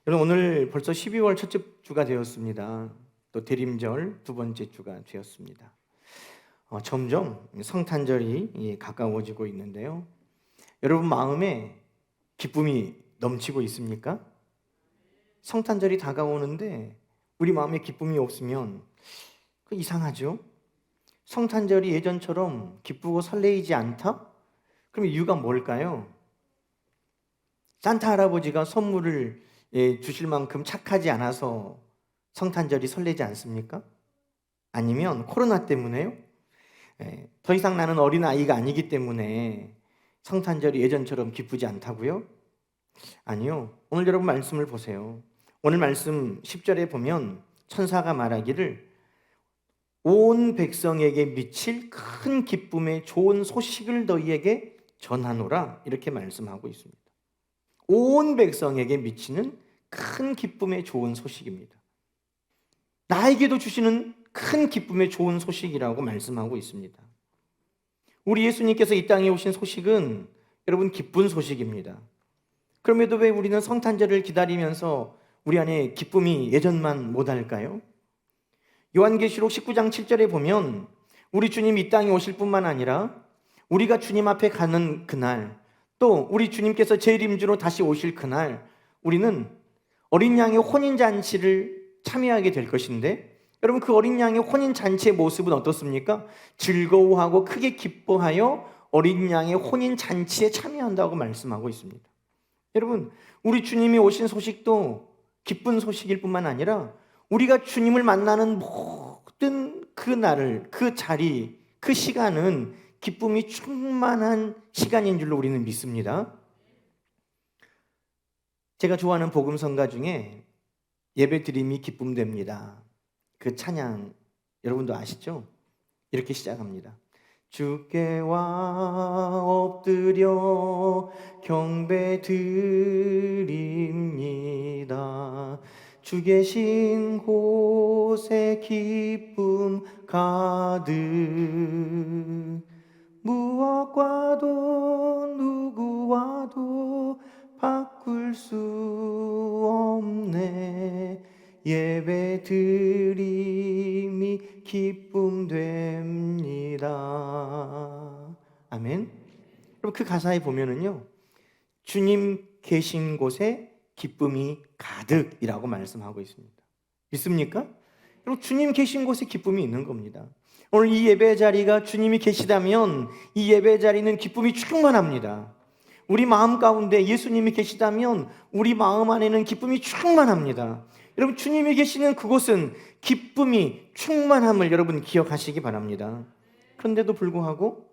여러분, 오늘 벌써 12월 첫째 주가 되었습니다. 또 대림절 두 번째 주가 되었습니다. 점점 성탄절이 가까워지고 있는데요. 여러분 마음에 기쁨이 넘치고 있습니까? 성탄절이 다가오는데 우리 마음에 기쁨이 없으면 이상하죠? 성탄절이 예전처럼 기쁘고 설레이지 않다? 그럼 이유가 뭘까요? 산타 할아버지가 선물을 주실 만큼 착하지 않아서 성탄절이 설레지 않습니까? 아니면 코로나 때문에요? 더 이상 나는 어린아이가 아니기 때문에 성탄절이 예전처럼 기쁘지 않다고요? 아니요. 오늘 여러분 말씀을 보세요. 오늘 말씀 10절에 보면 천사가 말하기를 온 백성에게 미칠 큰 기쁨의 좋은 소식을 너희에게 전하노라, 이렇게 말씀하고 있습니다. 온 백성에게 미치는 큰 기쁨의 좋은 소식입니다. 나에게도 주시는 큰 기쁨의 좋은 소식이라고 말씀하고 있습니다. 우리 예수님께서 이 땅에 오신 소식은 여러분 기쁜 소식입니다. 그럼에도 왜 우리는 성탄절을 기다리면서 우리 안에 기쁨이 예전만 못할까요? 요한계시록 19장 7절에 보면 우리 주님이 이 땅에 오실 뿐만 아니라 우리가 주님 앞에 가는 그날, 또 우리 주님께서 재림주로 다시 오실 그날 우리는 어린 양의 혼인잔치를 참여하게 될 것인데, 여러분 그 어린 양의 혼인잔치의 모습은 어떻습니까? 즐거워하고 크게 기뻐하여 어린 양의 혼인잔치에 참여한다고 말씀하고 있습니다. 여러분, 우리 주님이 오신 소식도 기쁜 소식일 뿐만 아니라 우리가 주님을 만나는 모든 그 날을, 그 자리, 그 시간은 기쁨이 충만한 시간인 줄로 우리는 믿습니다. 제가 좋아하는 복음성가 중에 예배 드림이 기쁨 됩니다, 그 찬양 여러분도 아시죠? 이렇게 시작합니다. 주께와 엎드려 경배 드립니다. 주 계신 곳에 기쁨 가득, 무엇과도 누구와도 바꿀 수 없네. 예배 드림이 기쁨 됩니다. 아멘. 여러분 그 가사에 보면은요, 주님 계신 곳에 기쁨이 가득이라고 말씀하고 있습니다. 믿습니까? 여러분 주님 계신 곳에 기쁨이 있는 겁니다. 오늘 이 예배 자리가 주님이 계시다면 이 예배 자리는 기쁨이 충만합니다. 우리 마음 가운데 예수님이 계시다면 우리 마음 안에는 기쁨이 충만합니다. 여러분 주님이 계시는 그곳은 기쁨이 충만함을 여러분 기억하시기 바랍니다. 그런데도 불구하고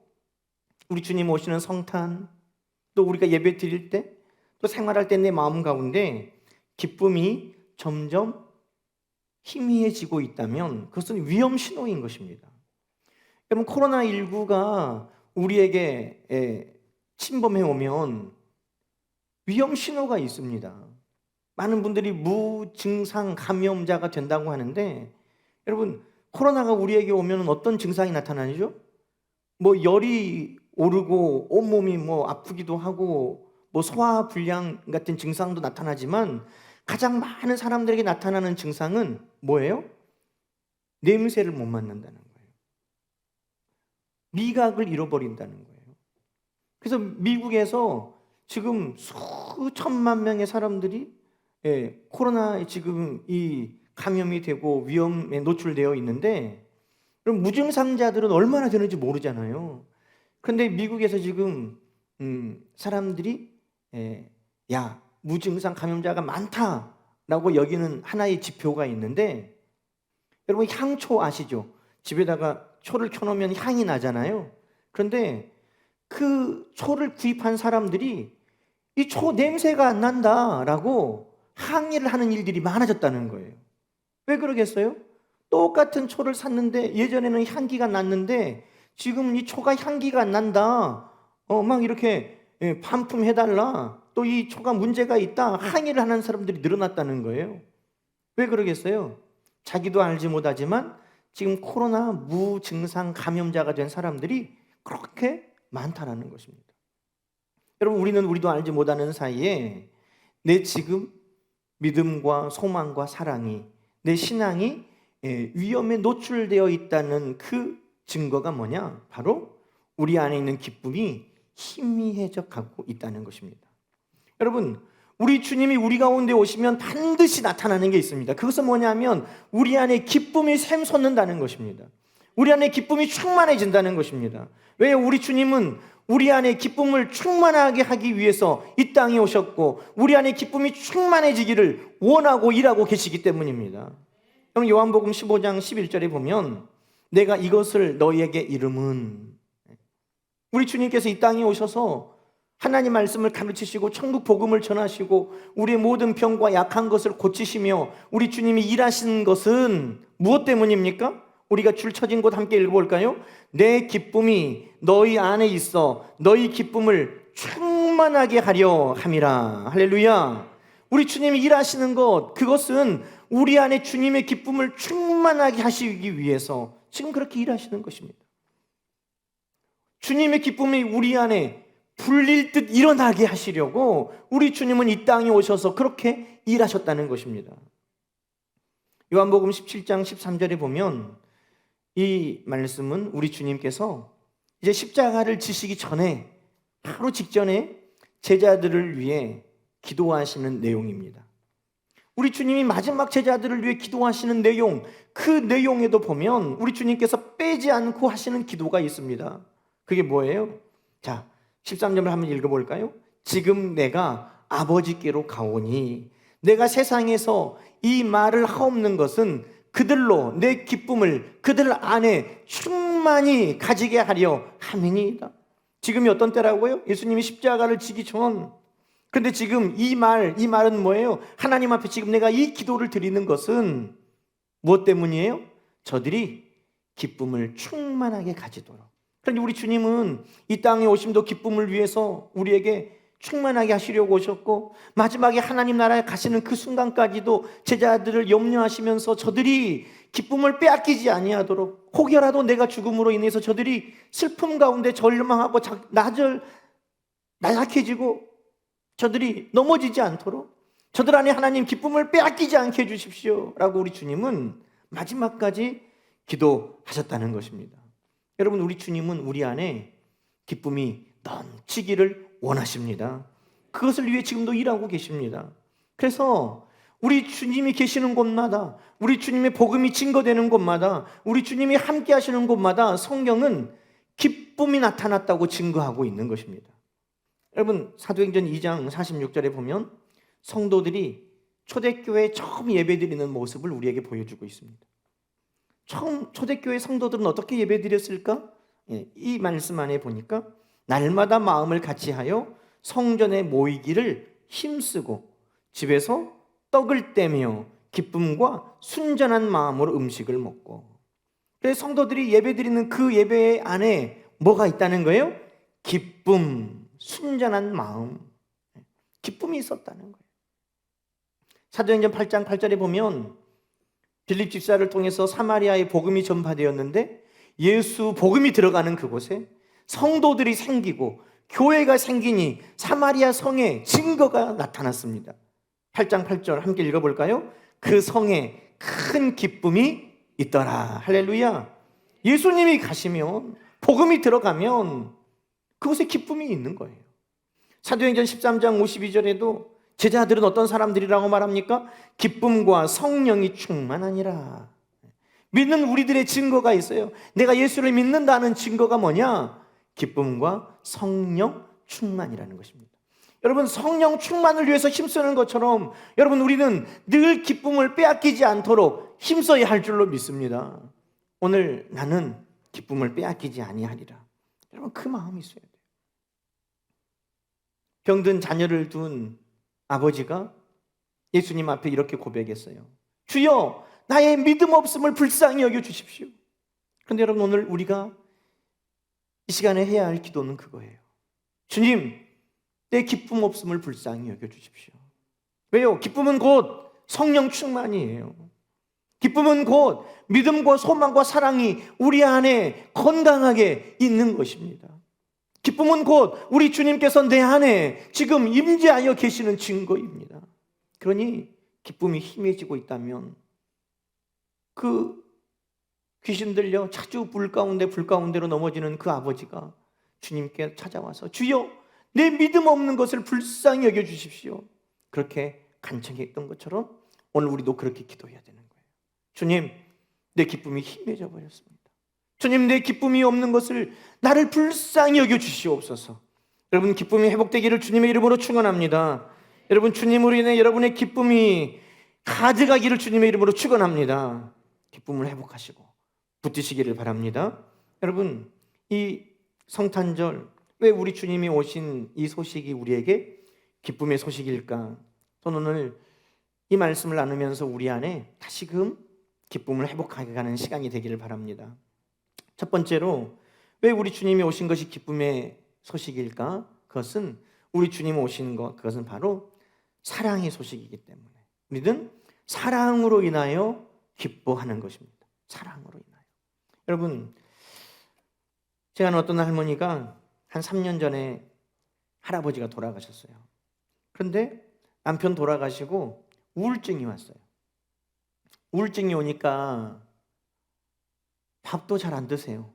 우리 주님 오시는 성탄, 또 우리가 예배 드릴 때, 또 생활할 때 내 마음 가운데 기쁨이 점점 희미해지고 있다면 그것은 위험 신호인 것입니다. 여러분 코로나19가 우리에게 침범해 오면 위험 신호가 있습니다. 많은 분들이 무증상 감염자가 된다고 하는데, 여러분 코로나가 우리에게 오면 어떤 증상이 나타나죠? 열이 오르고 온몸이 아프기도 하고 소화불량 같은 증상도 나타나지만 가장 많은 사람들에게 나타나는 증상은 뭐예요? 냄새를 못 맡는다는 거예요. 미각을 잃어버린다는 거예요. 그래서 미국에서 지금 수천만 명의 사람들이 코로나에 지금 이 감염이 되고 위험에 노출되어 있는데, 그럼 무증상자들은 얼마나 되는지 모르잖아요. 그런데 미국에서 지금 사람들이 무증상 감염자가 많다라고 여기는 하나의 지표가 있는데, 여러분 향초 아시죠? 집에다가 초를 켜놓으면 향이 나잖아요. 그런데 그 초를 구입한 사람들이 이 초 냄새가 안 난다라고 항의를 하는 일들이 많아졌다는 거예요. 왜 그러겠어요? 똑같은 초를 샀는데 예전에는 향기가 났는데 지금 이 초가 향기가 안 난다, 막 이렇게 반품해달라, 또 이 초가 문제가 있다 항의를 하는 사람들이 늘어났다는 거예요. 왜 그러겠어요? 자기도 알지 못하지만 지금 코로나 무증상 감염자가 된 사람들이 그렇게 많다라는 것입니다. 여러분 우리도 알지 못하는 사이에 내 지금 믿음과 소망과 사랑이, 내 신앙이 위험에 노출되어 있다는 그 증거가 뭐냐? 바로 우리 안에 있는 기쁨이 희미해져 가고 있다는 것입니다. 여러분, 우리 주님이 우리 가운데 오시면 반드시 나타나는 게 있습니다. 그것은 뭐냐면 우리 안에 기쁨이 샘솟는다는 것입니다. 우리 안에 기쁨이 충만해진다는 것입니다. 왜요? 우리 주님은 우리 안에 기쁨을 충만하게 하기 위해서 이 땅에 오셨고 우리 안에 기쁨이 충만해지기를 원하고 일하고 계시기 때문입니다. 여러분, 요한복음 15장 11절에 보면 내가 이것을 너희에게 이름은, 우리 주님께서 이 땅에 오셔서 하나님 말씀을 가르치시고 천국 복음을 전하시고 우리의 모든 병과 약한 것을 고치시며 우리 주님이 일하신 것은 무엇 때문입니까? 우리가 줄 쳐진 곳 함께 읽어볼까요? 내 기쁨이 너희 안에 있어 너희 기쁨을 충만하게 하려 함이라. 할렐루야. 우리 주님이 일하시는 것, 그것은 우리 안에 주님의 기쁨을 충만하게 하시기 위해서 지금 그렇게 일하시는 것입니다. 주님의 기쁨이 우리 안에 불릴 듯 일어나게 하시려고 우리 주님은 이 땅에 오셔서 그렇게 일하셨다는 것입니다. 요한복음 17장 13절에 보면 이 말씀은 우리 주님께서 이제 십자가를 지시기 전에 바로 직전에 제자들을 위해 기도하시는 내용입니다. 우리 주님이 마지막 제자들을 위해 기도하시는 내용, 그 내용에도 보면 우리 주님께서 빼지 않고 하시는 기도가 있습니다. 그게 뭐예요? 자, 13절을 한번 읽어볼까요? 지금 내가 아버지께로 가오니 내가 세상에서 이 말을 하옵는 것은 그들로 내 기쁨을 그들 안에 충만히 가지게 하려 함이니이다. 지금이 어떤 때라고요? 예수님이 십자가를 지기 전. 그런데 지금 이 말은 뭐예요? 하나님 앞에 지금 내가 이 기도를 드리는 것은 무엇 때문이에요? 저들이 기쁨을 충만하게 가지도록. 그런데 우리 주님은 이 땅에 오심도 기쁨을 위해서 우리에게 충만하게 하시려고 오셨고 마지막에 하나님 나라에 가시는 그 순간까지도 제자들을 염려하시면서 저들이 기쁨을 빼앗기지 아니하도록, 혹여라도 내가 죽음으로 인해서 저들이 슬픔 가운데 절망하고 나약해지고 저들이 넘어지지 않도록 저들 안에 하나님 기쁨을 빼앗기지 않게 해주십시오 라고 우리 주님은 마지막까지 기도하셨다는 것입니다. 여러분, 우리 주님은 우리 안에 기쁨이 넘치기를 원하십니다. 그것을 위해 지금도 일하고 계십니다. 그래서 우리 주님이 계시는 곳마다, 우리 주님의 복음이 증거되는 곳마다, 우리 주님이 함께 하시는 곳마다 성경은 기쁨이 나타났다고 증거하고 있는 것입니다. 여러분, 사도행전 2장 46절에 보면 성도들이 초대교회에 처음 예배드리는 모습을 우리에게 보여주고 있습니다. 처음 초대교회 성도들은 어떻게 예배드렸을까? 이 말씀 안에 보니까 날마다 마음을 같이하여 성전에 모이기를 힘쓰고 집에서 떡을 떼며 기쁨과 순전한 마음으로 음식을 먹고. 그래서 성도들이 예배드리는 그 예배 안에 뭐가 있다는 거예요? 기쁨, 순전한 마음, 기쁨이 있었다는 거예요. 사도행전 8장 8절에 보면 빌립 집사를 통해서 사마리아의 복음이 전파되었는데 예수 복음이 들어가는 그곳에 성도들이 생기고 교회가 생기니 사마리아 성에 증거가 나타났습니다. 8장 8절 함께 읽어볼까요? 그 성에 큰 기쁨이 있더라. 할렐루야. 예수님이 가시면, 복음이 들어가면 그곳에 기쁨이 있는 거예요. 사도행전 13장 52절에도 제자들은 어떤 사람들이라고 말합니까? 기쁨과 성령이 충만하니라. 믿는 우리들의 증거가 있어요. 내가 예수를 믿는다는 증거가 뭐냐? 기쁨과 성령 충만이라는 것입니다. 여러분, 성령 충만을 위해서 힘쓰는 것처럼 여러분, 우리는 늘 기쁨을 빼앗기지 않도록 힘써야 할 줄로 믿습니다. 오늘 나는 기쁨을 빼앗기지 아니하리라. 여러분, 그 마음이 있어야 돼요. 병든 자녀를 둔 아버지가 예수님 앞에 이렇게 고백했어요. 주여, 나의 믿음 없음을 불쌍히 여겨주십시오. 그런데 여러분, 오늘 우리가 이 시간에 해야 할 기도는 그거예요. 주님, 내 기쁨 없음을 불쌍히 여겨주십시오. 왜요? 기쁨은 곧 성령 충만이에요. 기쁨은 곧 믿음과 소망과 사랑이 우리 안에 건강하게 있는 것입니다. 기쁨은 곧 우리 주님께서 내 안에 지금 임재하여 계시는 증거입니다. 그러니 기쁨이 희미해지고 있다면 그 귀신 들려 자주 불 가운데로 넘어지는 그 아버지가 주님께 찾아와서 주여 내 믿음 없는 것을 불쌍히 여겨주십시오, 그렇게 간청했던 것처럼 오늘 우리도 그렇게 기도해야 되는 거예요. 주님, 내 기쁨이 희미해져 버렸습니다. 주님, 내 기쁨이 없는 것을 나를 불쌍히 여겨주시옵소서. 여러분, 기쁨이 회복되기를 주님의 이름으로 축원합니다. 여러분, 주님으로 인해 여러분의 기쁨이 가득하기를 주님의 이름으로 축원합니다. 기쁨을 회복하시고 붙드시기를 바랍니다. 여러분, 이 성탄절, 왜 우리 주님이 오신 이 소식이 우리에게 기쁨의 소식일까? 저는 오늘 이 말씀을 나누면서 우리 안에 다시금 기쁨을 회복하게 가는 시간이 되기를 바랍니다. 첫 번째로, 왜 우리 주님이 오신 것이 기쁨의 소식일까? 그것은 우리 주님이 오신 것, 그것은 바로 사랑의 소식이기 때문에 우리는 사랑으로 인하여 기뻐하는 것입니다. 사랑으로 인하여. 여러분, 제가 아는 어떤 할머니가 한 3년 전에 할아버지가 돌아가셨어요. 그런데 남편 돌아가시고 우울증이 왔어요. 우울증이 오니까 밥도 잘 안 드세요.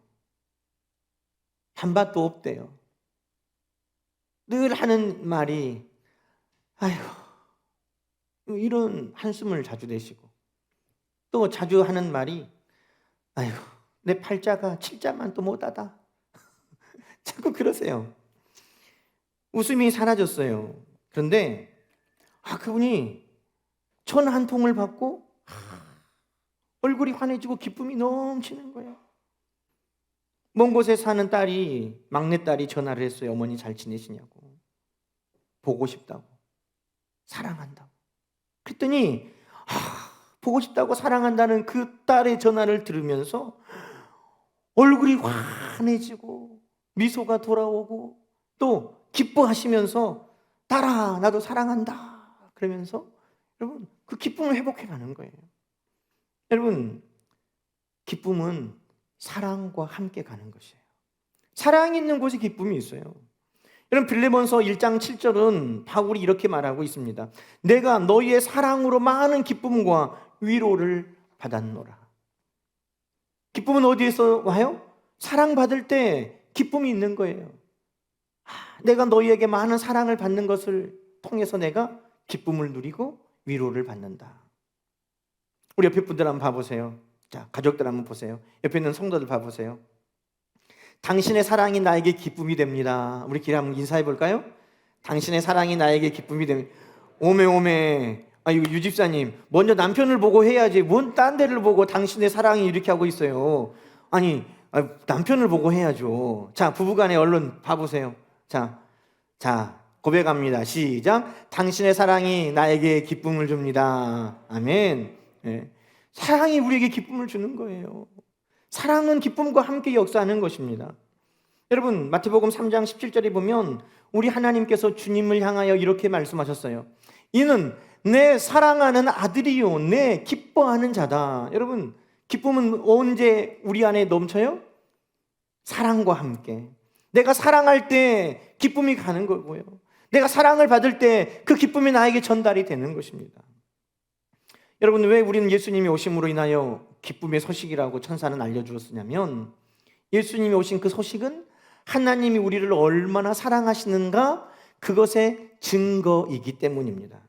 밥맛도 없대요. 늘 하는 말이 아휴, 이런 한숨을 자주 내쉬고, 또 자주 하는 말이 아휴, 내 팔자가 7자만 또 못하다. 자꾸 그러세요. 웃음이 사라졌어요. 그런데 그분이 천 한 통을 받고 얼굴이 환해지고 기쁨이 넘치는 거예요. 먼 곳에 사는 딸이, 막내딸이 전화를 했어요. 어머니 잘 지내시냐고, 보고 싶다고, 사랑한다고. 그랬더니 보고 싶다고 사랑한다는 그 딸의 전화를 들으면서 얼굴이 환해지고 미소가 돌아오고 또 기뻐하시면서 딸아 나도 사랑한다 그러면서 여러분 그 기쁨을 회복해 가는 거예요. 여러분, 기쁨은 사랑과 함께 가는 것이에요. 사랑이 있는 곳에 기쁨이 있어요. 여러분, 빌레몬서 1장 7절은 바울이 이렇게 말하고 있습니다. 내가 너희의 사랑으로 많은 기쁨과 위로를 받았노라. 기쁨은 어디에서 와요? 사랑받을 때 기쁨이 있는 거예요. 내가 너희에게 많은 사랑을 받는 것을 통해서 내가 기쁨을 누리고 위로를 받는다. 우리 옆에 분들 한번 봐보세요. 자, 가족들 한번 보세요. 옆에 있는 성도들 봐보세요. 당신의 사랑이 나에게 기쁨이 됩니다. 우리끼리 한번 인사해 볼까요? 당신의 사랑이 나에게 기쁨이 됩니다. 오메. 이거 유집사님, 먼저 남편을 보고 해야지. 뭔 딴 데를 보고 당신의 사랑이 이렇게 하고 있어요. 남편을 보고 해야죠. 자, 부부간에 얼른 봐보세요. 자, 고백합니다. 시작. 당신의 사랑이 나에게 기쁨을 줍니다. 아멘. 네. 사랑이 우리에게 기쁨을 주는 거예요. 사랑은 기쁨과 함께 역사하는 것입니다. 여러분, 마태복음 3장 17절에 보면 우리 하나님께서 주님을 향하여 이렇게 말씀하셨어요. 이는 내 사랑하는 아들이요 내 기뻐하는 자다. 여러분, 기쁨은 언제 우리 안에 넘쳐요? 사랑과 함께. 내가 사랑할 때 기쁨이 가는 거고요, 내가 사랑을 받을 때 그 기쁨이 나에게 전달이 되는 것입니다. 여러분, 왜 우리는 예수님이 오심으로 인하여 기쁨의 소식이라고 천사는 알려주었느냐면, 예수님이 오신 그 소식은 하나님이 우리를 얼마나 사랑하시는가, 그것의 증거이기 때문입니다.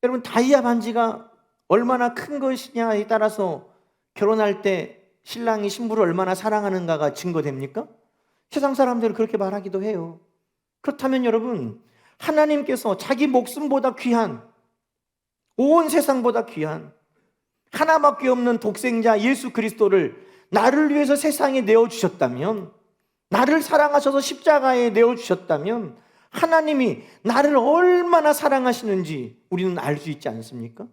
여러분, 다이아 반지가 얼마나 큰 것이냐에 따라서 결혼할 때 신랑이 신부를 얼마나 사랑하는가가 증거됩니까? 세상 사람들은 그렇게 말하기도 해요. 그렇다면 여러분, 하나님께서 자기 목숨보다 귀한, 온 세상보다 귀한 하나밖에 없는 독생자 예수 그리스도를 나를 위해서 세상에 내어주셨다면, 나를 사랑하셔서 십자가에 내어주셨다면 하나님이 나를 얼마나 사랑하시는지 우리는 알 수 있지 않습니까?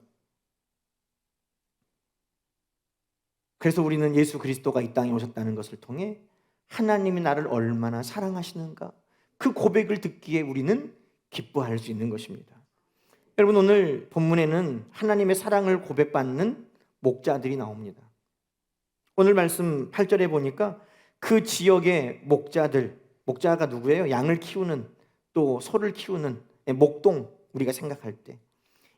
그래서 우리는 예수 그리스도가 이 땅에 오셨다는 것을 통해 하나님이 나를 얼마나 사랑하시는가, 그 고백을 듣기에 우리는 기뻐할 수 있는 것입니다. 여러분, 오늘 본문에는 하나님의 사랑을 고백받는 목자들이 나옵니다. 오늘 말씀 8절에 보니까 그 지역의 목자들, 목자가 누구예요? 양을 키우는, 또 소를 키우는 목동, 우리가 생각할 때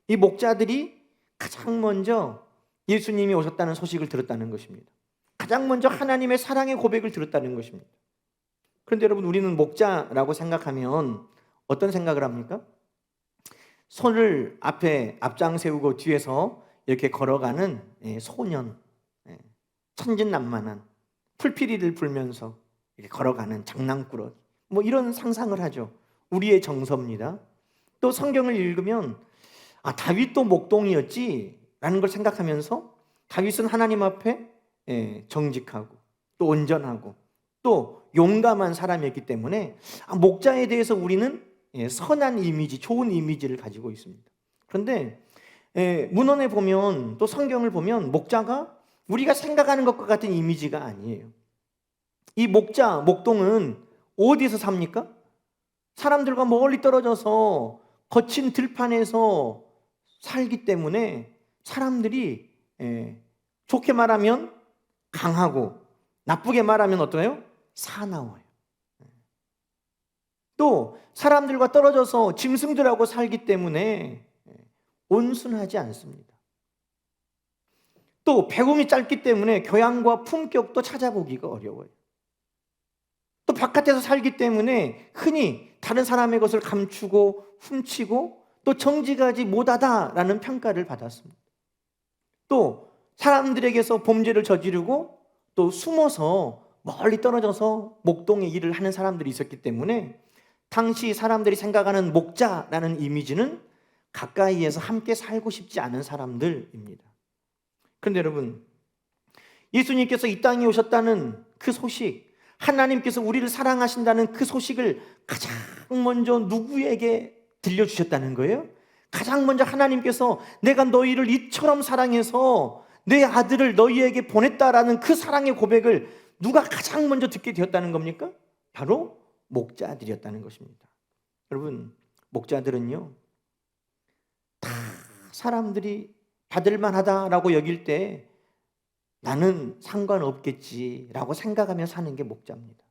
이 목자들이 가장 먼저 예수님이 오셨다는 소식을 들었다는 것입니다. 가장 먼저 하나님의 사랑의 고백을 들었다는 것입니다. 그런데 여러분, 우리는 목자라고 생각하면 어떤 생각을 합니까? 손을 앞에 앞장 세우고 뒤에서 이렇게 걸어가는 소년, 천진난만한 풀피리를 불면서 이렇게 걸어가는 장난꾸러기, 뭐 이런 상상을 하죠. 우리의 정서입니다. 또 성경을 읽으면 다윗도 목동이었지 라는 걸 생각하면서 다윗은 하나님 앞에 정직하고 또 온전하고 또 용감한 사람이었기 때문에 목자에 대해서 우리는 선한 이미지, 좋은 이미지를 가지고 있습니다. 그런데 문헌에 보면, 또 성경을 보면 목자가 우리가 생각하는 것과 같은 이미지가 아니에요. 이 목자, 목동은 어디서 삽니까? 사람들과 멀리 떨어져서 거친 들판에서 살기 때문에 사람들이 좋게 말하면 강하고 나쁘게 말하면 어떠해요? 사나워요. 또 사람들과 떨어져서 짐승들하고 살기 때문에 온순하지 않습니다. 또 배움이 짧기 때문에 교양과 품격도 찾아보기가 어려워요. 또 바깥에서 살기 때문에 흔히 다른 사람의 것을 감추고 훔치고 또 정직하지 못하다라는 평가를 받았습니다. 또 사람들에게서 범죄를 저지르고 또 숨어서 멀리 떨어져서 목동의 일을 하는 사람들이 있었기 때문에 당시 사람들이 생각하는 목자라는 이미지는 가까이에서 함께 살고 싶지 않은 사람들입니다. 그런데 여러분, 예수님께서 이 땅에 오셨다는 그 소식, 하나님께서 우리를 사랑하신다는 그 소식을 가장 먼저 누구에게 들려주셨다는 거예요? 가장 먼저 하나님께서 내가 너희를 이처럼 사랑해서 내 아들을 너희에게 보냈다라는 그 사랑의 고백을 누가 가장 먼저 듣게 되었다는 겁니까? 바로 목자들이었다는 것입니다. 여러분, 목자들은요, 다 사람들이 받을만 하다라고 여길 때 나는 상관없겠지라고 생각하며 사는 게 목자입니다.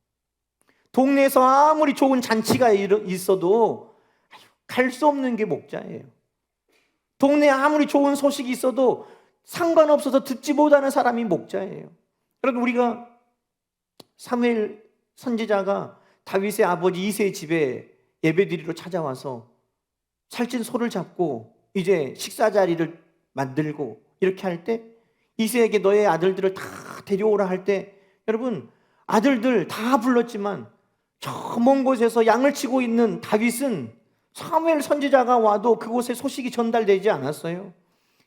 동네에서 아무리 좋은 잔치가 있어도 갈 수 없는 게 목자예요. 동네에 아무리 좋은 소식이 있어도 상관없어서 듣지 못하는 사람이 목자예요. 그러니까 우리가 사무엘 선지자가 다윗의 아버지 이새의 집에 예배드리러 찾아와서 살찐 소를 잡고 이제 식사 자리를 만들고 이렇게 할 때 이새에게 너의 아들들을 다 데려오라 할 때 여러분, 아들들 다 불렀지만 저 먼 곳에서 양을 치고 있는 다윗은 사무엘 선지자가 와도 그곳에 소식이 전달되지 않았어요.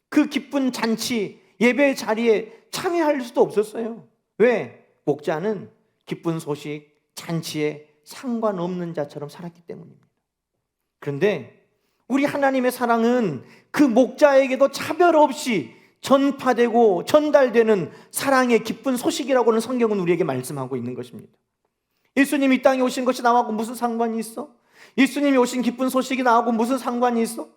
그 기쁜 잔치 예배 자리에 참여할 수도 없었어요. 왜? 목자는 기쁜 소식 잔치에 상관없는 자처럼 살았기 때문입니다. 그런데 우리 하나님의 사랑은 그 목자에게도 차별 없이 전파되고 전달되는 사랑의 기쁜 소식이라고는 성경은 우리에게 말씀하고 있는 것입니다. 예수님이 이 땅에 오신 것이 나하고 무슨 상관이 있어? 예수님이 오신 기쁜 소식이 나하고 무슨 상관이 있어?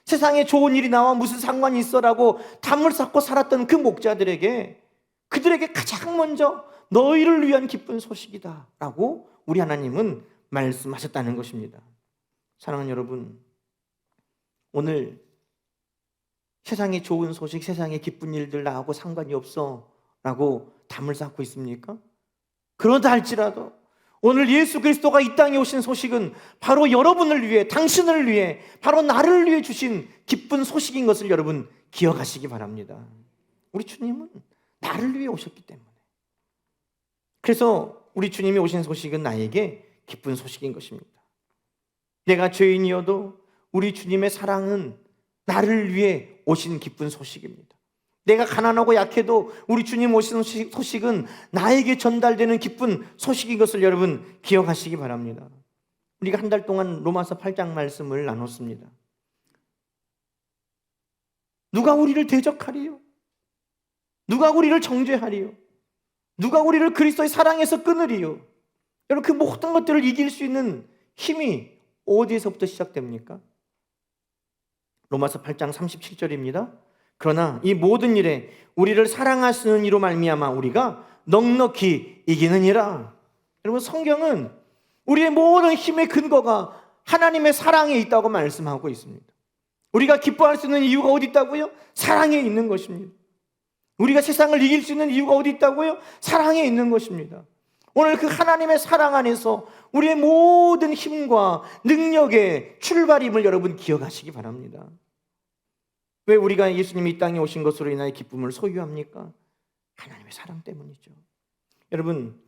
세상에 좋은 일이 나와 무슨 상관이 있어? 라고 담을 쌓고 살았던 그 목자들에게, 그들에게 가장 먼저 너희를 위한 기쁜 소식이다 라고 우리 하나님은 말씀하셨다는 것입니다. 사랑하는 여러분, 오늘 세상에 좋은 소식, 세상에 기쁜 일들 나하고 상관이 없어 라고 담을 쌓고 있습니까? 그러다 할지라도 오늘 예수 그리스도가 이 땅에 오신 소식은 바로 여러분을 위해, 당신을 위해, 바로 나를 위해 주신 기쁜 소식인 것을 여러분 기억하시기 바랍니다. 우리 주님은 나를 위해 오셨기 때문에, 그래서 우리 주님이 오신 소식은 나에게 기쁜 소식인 것입니다. 내가 죄인이어도 우리 주님의 사랑은 나를 위해 오신 기쁜 소식입니다. 내가 가난하고 약해도 우리 주님 오신 소식은 나에게 전달되는 기쁜 소식인 것을 여러분 기억하시기 바랍니다. 우리가 한 달 동안 로마서 8장 말씀을 나눴습니다. 누가 우리를 대적하리요? 누가 우리를 정죄하리요? 누가 우리를 그리스도의 사랑에서 끊으리요? 여러분, 그 모든 것들을 이길 수 있는 힘이 어디에서부터 시작됩니까? 로마서 8장 37절입니다. 그러나 이 모든 일에 우리를 사랑하시는 이로 말미암아 우리가 넉넉히 이기느니라. 여러분, 성경은 우리의 모든 힘의 근거가 하나님의 사랑에 있다고 말씀하고 있습니다. 우리가 기뻐할 수 있는 이유가 어디 있다고요? 사랑에 있는 것입니다. 우리가 세상을 이길 수 있는 이유가 어디 있다고요? 사랑에 있는 것입니다. 오늘 그 하나님의 사랑 안에서 우리의 모든 힘과 능력의 출발임을 여러분 기억하시기 바랍니다. 왜 우리가 예수님이 이 땅에 오신 것으로 인하여 기쁨을 소유합니까? 하나님의 사랑 때문이죠. 여러분,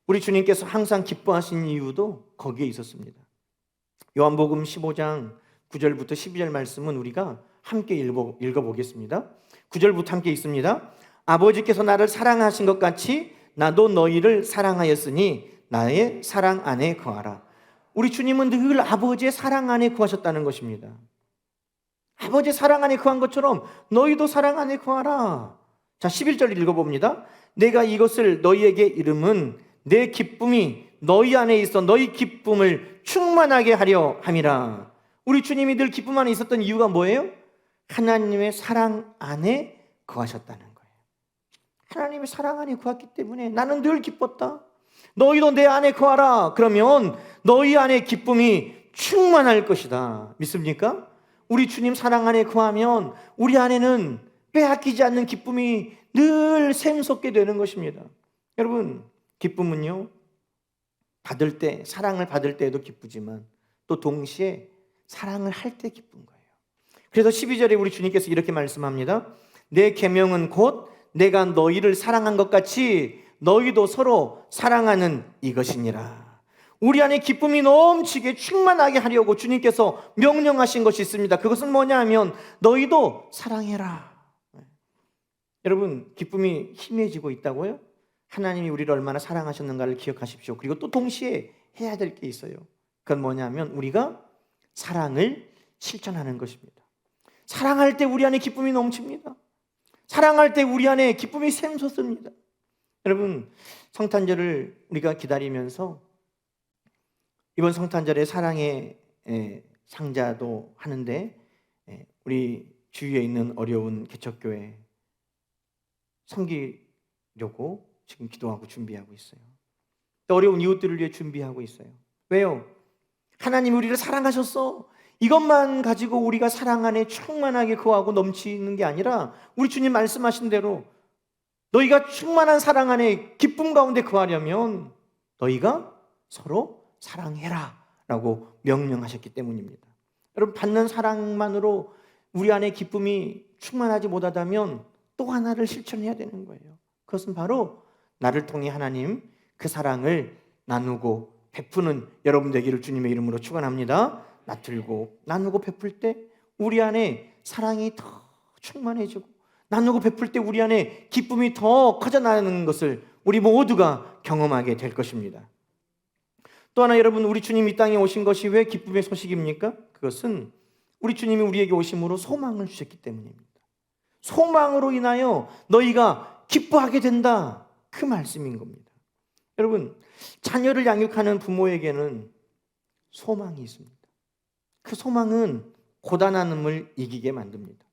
우리 주님께서 항상 기뻐하신 이유도 거기에 있었습니다. 요한복음 15장 9절부터 12절 말씀은 우리가 함께 읽어보겠습니다. 9절부터 함께 읽습니다. 아버지께서 나를 사랑하신 것 같이 나도 너희를 사랑하였으니 나의 사랑 안에 거하라. 우리 주님은 늘 아버지의 사랑 안에 거하셨다는 것입니다. 아버지의 사랑 안에 거한 것처럼 너희도 사랑 안에 거하라. 자, 11절 읽어봅니다. 내가 이것을 너희에게 이름은 내 기쁨이 너희 안에 있어 너희 기쁨을 충만하게 하려 함이라. 우리 주님이 늘 기쁨 안에 있었던 이유가 뭐예요? 하나님의 사랑 안에 거하셨다는 거예요. 하나님의 사랑 안에 거했기 때문에 나는 늘 기뻤다. 너희도 내 안에 거하라. 그러면 너희 안에 기쁨이 충만할 것이다. 믿습니까? 우리 주님 사랑 안에 거하면 우리 안에는 빼앗기지 않는 기쁨이 늘 샘솟게 되는 것입니다. 여러분, 기쁨은요, 받을 때, 사랑을 받을 때에도 기쁘지만 또 동시에 사랑을 할 때 기쁜 거예요. 그래서 12절에 우리 주님께서 이렇게 말씀합니다. 내 계명은 곧 내가 너희를 사랑한 것 같이 너희도 서로 사랑하는 이것이니라. 우리 안에 기쁨이 넘치게 충만하게 하려고 주님께서 명령하신 것이 있습니다. 그것은 뭐냐 하면 너희도 사랑해라. 여러분, 기쁨이 희미해지고 있다고요? 하나님이 우리를 얼마나 사랑하셨는가를 기억하십시오. 그리고 또 동시에 해야 될 게 있어요. 그건 뭐냐면 우리가 사랑을 실천하는 것입니다. 사랑할 때 우리 안에 기쁨이 넘칩니다. 사랑할 때 우리 안에 기쁨이 샘솟습니다. 여러분, 성탄절을 우리가 기다리면서 이번 성탄절에 사랑의 상자도 하는데 우리 주위에 있는 어려운 개척교회 섬기려고 지금 기도하고 준비하고 있어요. 또 어려운 이웃들을 위해 준비하고 있어요. 왜요? 하나님 우리를 사랑하셨어. 이것만 가지고 우리가 사랑 안에 충만하게 거하고 넘치는 게 아니라 우리 주님 말씀하신 대로 너희가 충만한 사랑 안에 기쁨 가운데 거하려면 너희가 서로 사랑해라 라고 명령하셨기 때문입니다. 여러분, 받는 사랑만으로 우리 안에 기쁨이 충만하지 못하다면 또 하나를 실천해야 되는 거예요. 그것은 바로 나를 통해 하나님 그 사랑을 나누고 베푸는 여러분 되기를 주님의 이름으로 축원합니다. 나누고 베풀 때 우리 안에 사랑이 더 충만해지고 나누고 베풀 때 우리 안에 기쁨이 더 커져나가는 것을 우리 모두가 경험하게 될 것입니다. 또 하나 여러분, 우리 주님이 이 땅에 오신 것이 왜 기쁨의 소식입니까? 그것은 우리 주님이 우리에게 오심으로 소망을 주셨기 때문입니다. 소망으로 인하여 너희가 기뻐하게 된다, 그 말씀인 겁니다. 여러분, 자녀를 양육하는 부모에게는 소망이 있습니다. 그 소망은 고단함을 이기게 만듭니다.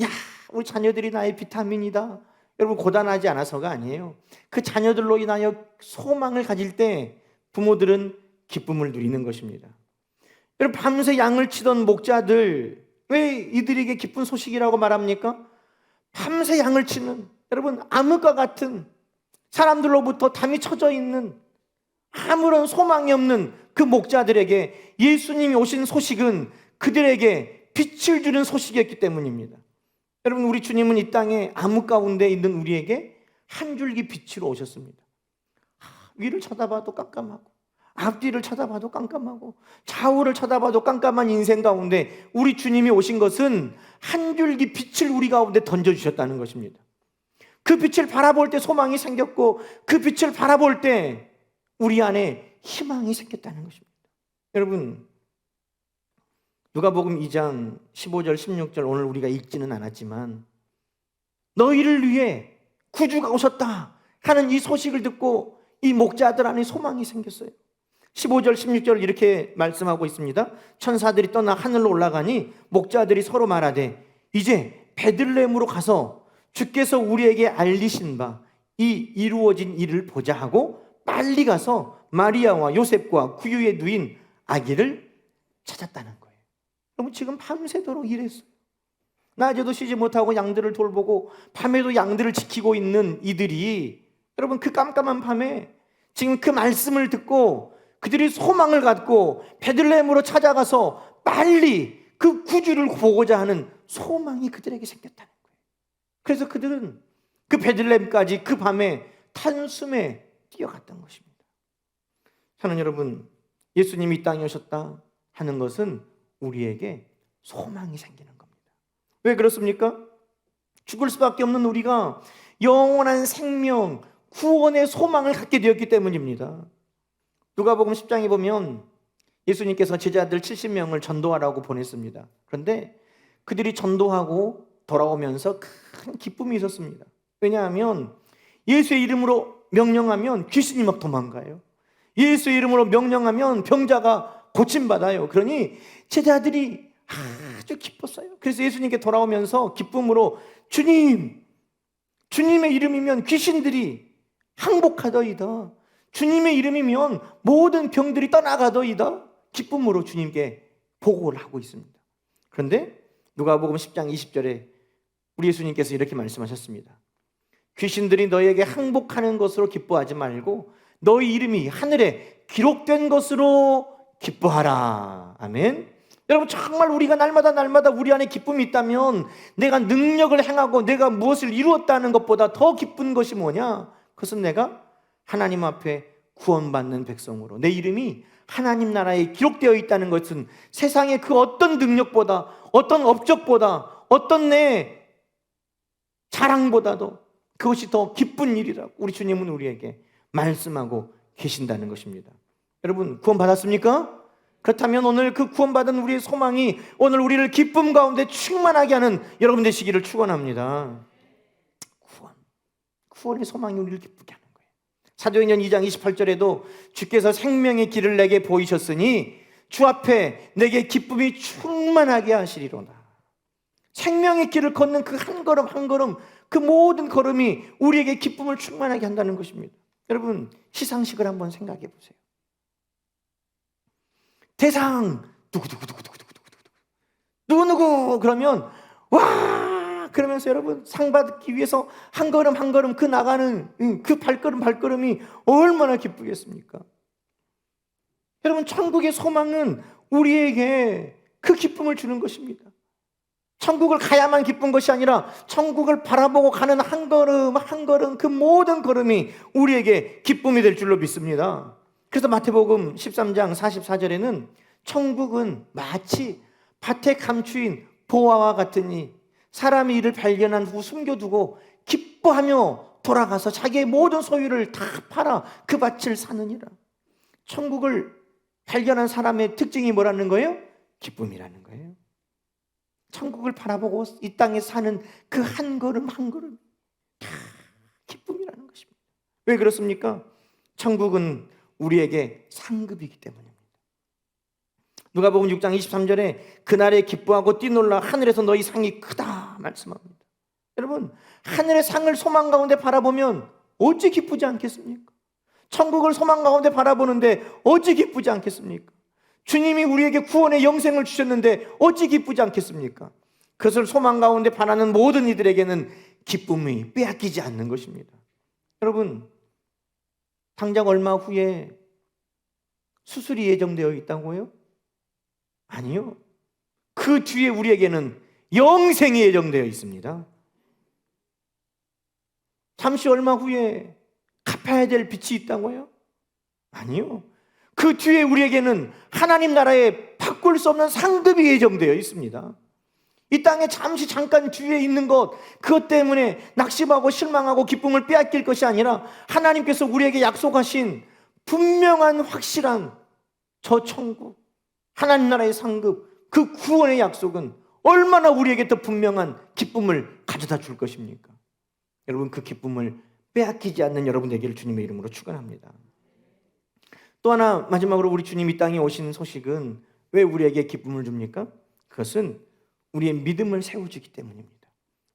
야, 우리 자녀들이 나의 비타민이다. 여러분, 고단하지 않아서가 아니에요. 그 자녀들로 인하여 소망을 가질 때 부모들은 기쁨을 누리는 것입니다. 여러분, 밤새 양을 치던 목자들, 왜 이들에게 기쁜 소식이라고 말합니까? 밤새 양을 치는, 여러분, 암흑과 같은 사람들로부터 담이 쳐져 있는 아무런 소망이 없는 그 목자들에게 예수님이 오신 소식은 그들에게 빛을 주는 소식이었기 때문입니다. 여러분, 우리 주님은 이 땅에 암흑 가운데 있는 우리에게 한 줄기 빛으로 오셨습니다. 위를 쳐다봐도 깜깜하고 앞뒤를 쳐다봐도 깜깜하고 좌우를 쳐다봐도 깜깜한 인생 가운데 우리 주님이 오신 것은 한 줄기 빛을 우리 가운데 던져주셨다는 것입니다. 그 빛을 바라볼 때 소망이 생겼고 그 빛을 바라볼 때 우리 안에 희망이 생겼다는 것입니다. 여러분, 누가복음 2장 15절 16절 오늘 우리가 읽지는 않았지만 너희를 위해 구주가 오셨다 하는 이 소식을 듣고 이 목자들 안에 소망이 생겼어요. 15절 16절 이렇게 말씀하고 있습니다. 천사들이 떠나 하늘로 올라가니 목자들이 서로 말하되 이제 베들레헴으로 가서 주께서 우리에게 알리신 바 이 이루어진 일을 보자 하고 빨리 가서 마리아와 요셉과 구유에 누인 아기를 찾았다는 거예요. 여러분 지금 밤새도록 일했어요. 낮에도 쉬지 못하고 양들을 돌보고 밤에도 양들을 지키고 있는 이들이 여러분 그 깜깜한 밤에 지금 그 말씀을 듣고 그들이 소망을 갖고 베들레헴으로 찾아가서 빨리 그 구주를 보고자 하는 소망이 그들에게 생겼다는 거예요. 그래서 그들은 그 베들레헴까지 그 밤에 탄숨에 뛰어갔던 것입니다. 사랑하는 여러분, 예수님이 이 땅에 오셨다 하는 것은 우리에게 소망이 생기는 겁니다. 왜 그렇습니까? 죽을 수밖에 없는 우리가 영원한 생명, 구원의 소망을 갖게 되었기 때문입니다. 누가복음 10장에 보면 예수님께서 제자들 70명을 전도하라고 보냈습니다. 그런데 그들이 전도하고 돌아오면서 큰 기쁨이 있었습니다. 왜냐하면 예수의 이름으로 명령하면 귀신이 막 도망가요. 예수의 이름으로 명령하면 병자가 고침받아요. 그러니 제자들이 아주 기뻤어요. 그래서 예수님께 돌아오면서 기쁨으로 주님, 주님의 이름이면 귀신들이 항복하더이다. 주님의 이름이면 모든 병들이 떠나가더이다. 기쁨으로 주님께 보고를 하고 있습니다. 그런데 누가복음 10장 20절에 우리 예수님께서 이렇게 말씀하셨습니다. 귀신들이 너희에게 항복하는 것으로 기뻐하지 말고 너희 이름이 하늘에 기록된 것으로 기뻐하라. 아멘. 여러분 정말 우리가 날마다 우리 안에 기쁨이 있다면 내가 능력을 행하고 내가 무엇을 이루었다는 것보다 더 기쁜 것이 뭐냐? 그것은 내가 하나님 앞에 구원받는 백성으로 내 이름이 하나님 나라에 기록되어 있다는 것은 세상의 그 어떤 능력보다 어떤 업적보다 어떤 내 자랑보다도 그것이 더 기쁜 일이라고 우리 주님은 우리에게 말씀하고 계신다는 것입니다. 여러분 구원 받았습니까? 그렇다면 오늘 그 구원받은 우리의 소망이 오늘 우리를 기쁨 가운데 충만하게 하는 여러분 되시기를 축원합니다. 구원의 소망이 우리를 기쁘게 하는 거예요. 사도행전 2장 28절에도 주께서 생명의 길을 내게 보이셨으니 주 앞에 내게 기쁨이 충만하게 하시리로다. 생명의 길을 걷는 그 한 걸음 한 걸음 그 모든 걸음이 우리에게 기쁨을 충만하게 한다는 것입니다. 여러분 시상식을 한번 생각해 보세요. 대상 누구누구 그러면 와 그러면서 여러분 상 받기 위해서 한 걸음 한 걸음 그 나가는 그 발걸음이 얼마나 기쁘겠습니까? 여러분 천국의 소망은 우리에게 그 기쁨을 주는 것입니다. 천국을 가야만 기쁜 것이 아니라 천국을 바라보고 가는 한 걸음 한 걸음 그 모든 걸음이 우리에게 기쁨이 될 줄로 믿습니다. 그래서 마태복음 13장 44절에는 천국은 마치 밭에 감추인 보화와 같으니 사람이 이를 발견한 후 숨겨두고 기뻐하며 돌아가서 자기의 모든 소유를 다 팔아 그 밭을 사느니라. 천국을 발견한 사람의 특징이 뭐라는 거예요? 기쁨이라는 거예요. 천국을 바라보고 이 땅에 사는 그 한 걸음 한 걸음 다 기쁨이라는 것입니다. 왜 그렇습니까? 천국은 우리에게 상급이기 때문입니다. 누가복음 6장 23절에 그날에 기뻐하고 뛰놀라 하늘에서 너희 상이 크다 말씀합니다. 여러분 하늘의 상을 소망 가운데 바라보면 어찌 기쁘지 않겠습니까? 천국을 소망 가운데 바라보는데 어찌 기쁘지 않겠습니까? 주님이 우리에게 구원의 영생을 주셨는데 어찌 기쁘지 않겠습니까? 그것을 소망 가운데 바라는 모든 이들에게는 기쁨이 빼앗기지 않는 것입니다. 여러분 당장 얼마 후에 수술이 예정되어 있다고요? 아니요. 그 뒤에 우리에게는 영생이 예정되어 있습니다. 잠시 얼마 후에 갚아야 될 빚이 있다고요? 아니요. 그 뒤에 우리에게는 하나님 나라에 바꿀 수 없는 상급이 예정되어 있습니다. 이 땅에 잠깐 뒤에 있는 것 그것 때문에 낙심하고 실망하고 기쁨을 빼앗길 것이 아니라 하나님께서 우리에게 약속하신 분명한 확실한 저 천국 하나님 나라의 상급 그 구원의 약속은 얼마나 우리에게 더 분명한 기쁨을 가져다 줄 것입니까? 여러분 그 기쁨을 빼앗기지 않는 여러분 되기를 주님의 이름으로 축원합니다. 또 하나 마지막으로 우리 주님이 땅에 오신 소식은 왜 우리에게 기쁨을 줍니까? 그것은 우리의 믿음을 세워주기 때문입니다.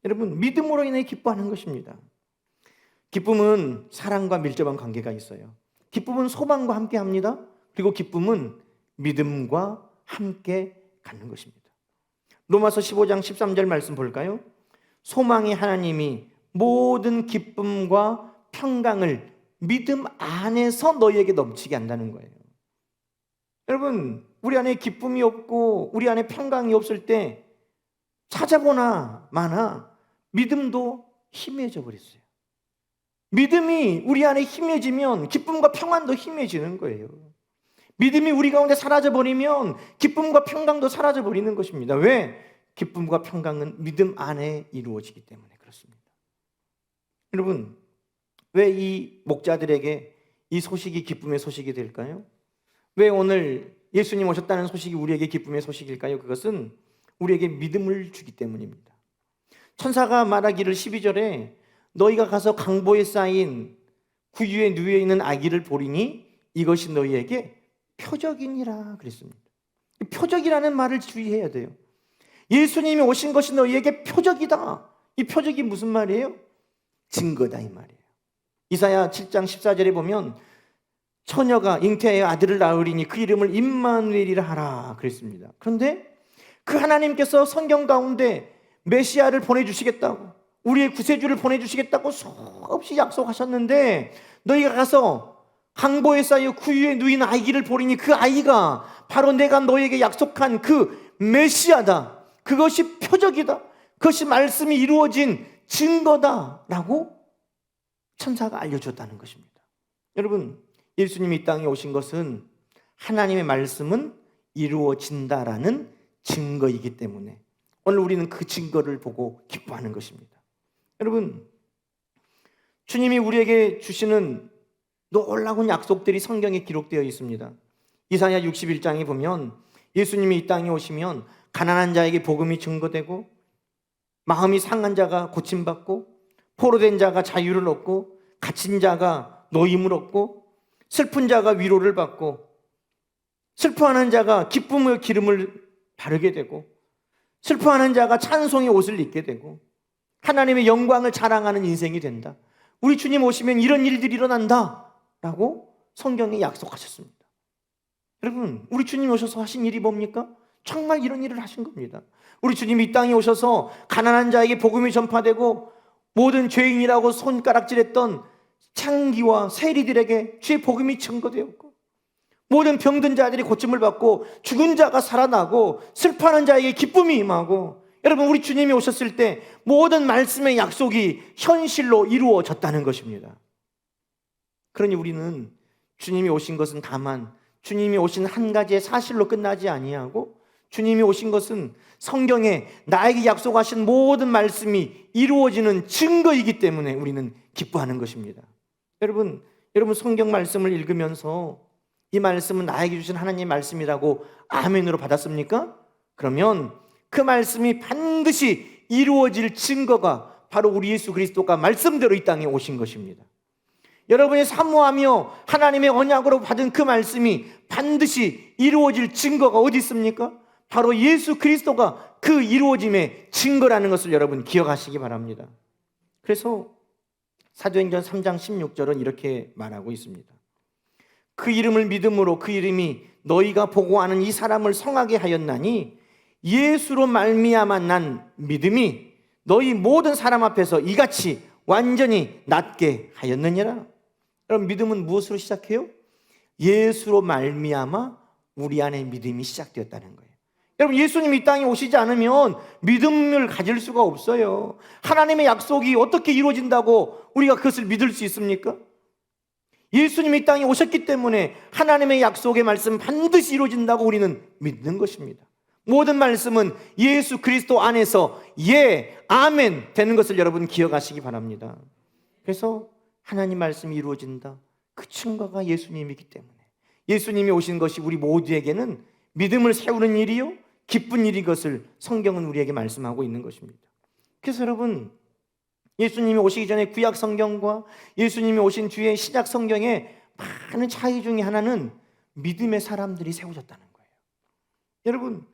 여러분 믿음으로 인해 기뻐하는 것입니다. 기쁨은 사랑과 밀접한 관계가 있어요. 기쁨은 소망과 함께 합니다. 그리고 기쁨은 믿음과 함께 갖는 것입니다. 로마서 15장 13절 말씀 볼까요? 소망의 하나님이 모든 기쁨과 평강을 믿음 안에서 너희에게 넘치게 한다는 거예요. 여러분, 우리 안에 기쁨이 없고 우리 안에 평강이 없을 때 찾아보나 마나 믿음도 희미해져 버렸어요. 믿음이 우리 안에 희미해지면 기쁨과 평안도 희미해지는 거예요. 믿음이 우리 가운데 사라져버리면 기쁨과 평강도 사라져버리는 것입니다. 왜? 기쁨과 평강은 믿음 안에 이루어지기 때문에 그렇습니다. 여러분, 왜 이 목자들에게 이 소식이 기쁨의 소식이 될까요? 왜 오늘 예수님 오셨다는 소식이 우리에게 기쁨의 소식일까요? 그것은 우리에게 믿음을 주기 때문입니다. 천사가 말하기를 12절에 너희가 가서 강보에 쌓인 구유에 누워 있는 아기를 보리니 이것이 너희에게 표적이니라 그랬습니다. 표적이라는 말을 주의해야 돼요. 예수님이 오신 것이 너희에게 표적이다. 이 표적이 무슨 말이에요? 증거다 이 말이에요. 이사야 7장 14절에 보면 처녀가 잉태하여 아들을 낳으리니 그 이름을 임마누엘이라 하라 그랬습니다. 그런데 그 하나님께서 성경 가운데 메시아를 보내주시겠다고, 우리의 구세주를 보내주시겠다고 수없이 약속하셨는데 너희가 가서 강보에 쌓여 구유에 누인 아기를 보리니 그 아이가 바로 내가 너희에게 약속한 그 메시아다. 그것이 표적이다. 그것이 말씀이 이루어진 증거다라고 천사가 알려줬다는 것입니다. 여러분, 예수님이 이 땅에 오신 것은 하나님의 말씀은 이루어진다라는 증거이기 때문에 오늘 우리는 그 증거를 보고 기뻐하는 것입니다. 여러분, 주님이 우리에게 주시는 놀라운 약속들이 성경에 기록되어 있습니다. 이사야 61장에 보면 예수님이 이 땅에 오시면 가난한 자에게 복음이 증거되고 마음이 상한 자가 고침받고 포로된 자가 자유를 얻고 갇힌 자가 노임을 얻고 슬픈 자가 위로를 받고 슬퍼하는 자가 기쁨의 기름을 바르게 되고 슬퍼하는 자가 찬송의 옷을 입게 되고 하나님의 영광을 자랑하는 인생이 된다. 우리 주님 오시면 이런 일들이 일어난다 라고 성경에 약속하셨습니다. 여러분, 우리 주님 오셔서 하신 일이 뭡니까? 정말 이런 일을 하신 겁니다. 우리 주님이 이 땅에 오셔서 가난한 자에게 복음이 전파되고 모든 죄인이라고 손가락질했던 창기와 세리들에게 주의 복음이 증거되었고 모든 병든 자들이 고침을 받고 죽은 자가 살아나고 슬퍼하는 자에게 기쁨이 임하고, 여러분, 우리 주님이 오셨을 때 모든 말씀의 약속이 현실로 이루어졌다는 것입니다. 그러니 우리는 주님이 오신 것은 다만 주님이 오신 한 가지의 사실로 끝나지 아니하고 주님이 오신 것은 성경에 나에게 약속하신 모든 말씀이 이루어지는 증거이기 때문에 우리는 기뻐하는 것입니다. 여러분 성경 말씀을 읽으면서 이 말씀은 나에게 주신 하나님의 말씀이라고 아멘으로 받았습니까? 그러면 그 말씀이 반드시 이루어질 증거가 바로 우리 예수 그리스도가 말씀대로 이 땅에 오신 것입니다. 여러분이 사모하며 하나님의 언약으로 받은 그 말씀이 반드시 이루어질 증거가 어디 있습니까? 바로 예수 그리스도가 그 이루어짐의 증거라는 것을 여러분 기억하시기 바랍니다. 그래서 사도행전 3장 16절은 이렇게 말하고 있습니다. 그 이름을 믿음으로 그 이름이 너희가 보고 아는 이 사람을 성하게 하였나니 예수로 말미암아 난 믿음이 너희 모든 사람 앞에서 이같이 완전히 낫게 하였느니라. 여러분, 믿음은 무엇으로 시작해요? 예수로 말미암아 우리 안에 믿음이 시작되었다는 거예요. 여러분, 예수님이 이 땅에 오시지 않으면 믿음을 가질 수가 없어요. 하나님의 약속이 어떻게 이루어진다고 우리가 그것을 믿을 수 있습니까? 예수님이 이 땅에 오셨기 때문에 하나님의 약속의 말씀 반드시 이루어진다고 우리는 믿는 것입니다. 모든 말씀은 예수 그리스도 안에서 예, 아멘 되는 것을 여러분 기억하시기 바랍니다. 그래서 하나님 말씀이 이루어진다. 그 증거가 예수님이기 때문에 예수님이 오신 것이 우리 모두에게는 믿음을 세우는 일이요 기쁜 일인 것을 성경은 우리에게 말씀하고 있는 것입니다. 그래서 여러분, 예수님이 오시기 전에 구약 성경과 예수님이 오신 뒤에 신약 성경에 많은 차이 중에 하나는 믿음의 사람들이 세워졌다는 거예요. 여러분,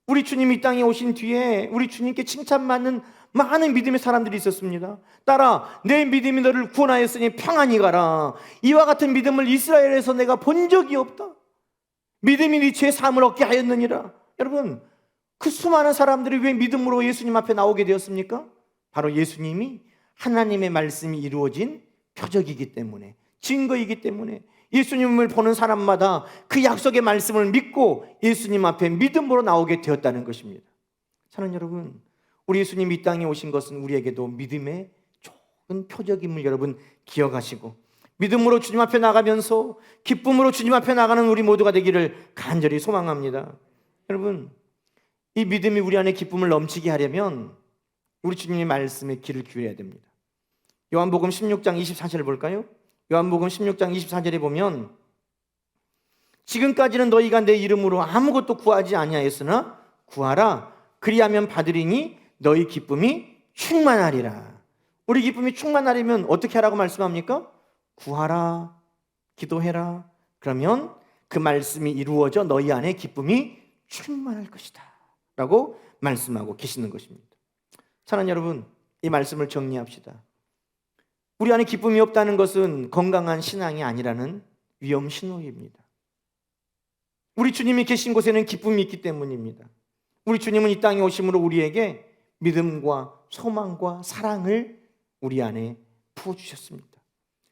우리 주님이 이 땅에 오신 뒤에 우리 주님께 칭찬받는 많은 믿음의 사람들이 있었습니다. 따라 내 믿음이 너를 구원하였으니 평안히 가라. 이와 같은 믿음을 이스라엘에서 내가 본 적이 없다. 믿음이 네 죄 사함을 얻게 하였느니라. 여러분, 그 수많은 사람들이 왜 믿음으로 예수님 앞에 나오게 되었습니까? 바로 예수님이 하나님의 말씀이 이루어진 표적이기 때문에, 증거이기 때문에 예수님을 보는 사람마다 그 약속의 말씀을 믿고 예수님 앞에 믿음으로 나오게 되었다는 것입니다. 사랑하는 여러분, 우리 예수님이 이 땅에 오신 것은 우리에게도 믿음의 좋은 표적임을 여러분 기억하시고, 믿음으로 주님 앞에 나가면서 기쁨으로 주님 앞에 나가는 우리 모두가 되기를 간절히 소망합니다. 여러분, 이 믿음이 우리 안에 기쁨을 넘치게 하려면 우리 주님의 말씀에 귀를 기울여야 됩니다. 요한복음 16장 24절을 볼까요? 요한복음 16장 24절에 보면, 지금까지는 너희가 내 이름으로 아무것도 구하지 아니하였으나 구하라, 그리하면 받으리니 너희 기쁨이 충만하리라. 우리 기쁨이 충만하려면 어떻게 하라고 말씀합니까? 구하라, 기도해라. 그러면 그 말씀이 이루어져 너희 안에 기쁨이 충만할 것이다 라고 말씀하고 계시는 것입니다. 사랑하는 여러분, 이 말씀을 정리합시다. 우리 안에 기쁨이 없다는 것은 건강한 신앙이 아니라는 위험 신호입니다. 우리 주님이 계신 곳에는 기쁨이 있기 때문입니다. 우리 주님은 이 땅에 오심으로 우리에게 믿음과 소망과 사랑을 우리 안에 부어주셨습니다.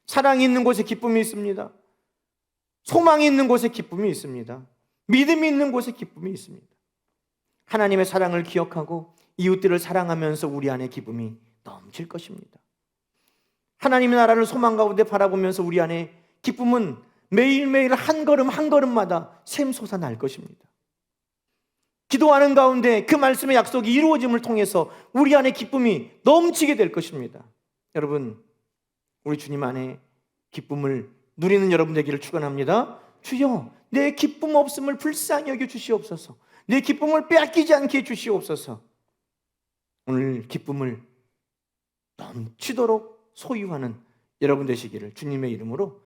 사랑이 있는 곳에 기쁨이 있습니다. 소망이 있는 곳에 기쁨이 있습니다. 믿음이 있는 곳에 기쁨이 있습니다. 하나님의 사랑을 기억하고 이웃들을 사랑하면서 우리 안에 기쁨이 넘칠 것입니다. 하나님의 나라를 소망 가운데 바라보면서 우리 안에 기쁨은 매일매일 한 걸음 한 걸음마다 샘솟아 날 것입니다. 기도하는 가운데 그 말씀의 약속이 이루어짐을 통해서 우리 안에 기쁨이 넘치게 될 것입니다. 여러분, 우리 주님 안에 기쁨을 누리는 여러분 되기를 축원합니다. 주여, 내 기쁨 없음을 불쌍히 여겨 주시옵소서. 내 기쁨을 빼앗기지 않게 해 주시옵소서. 오늘 기쁨을 넘치도록 소유하는 여러분 되시기를 주님의 이름으로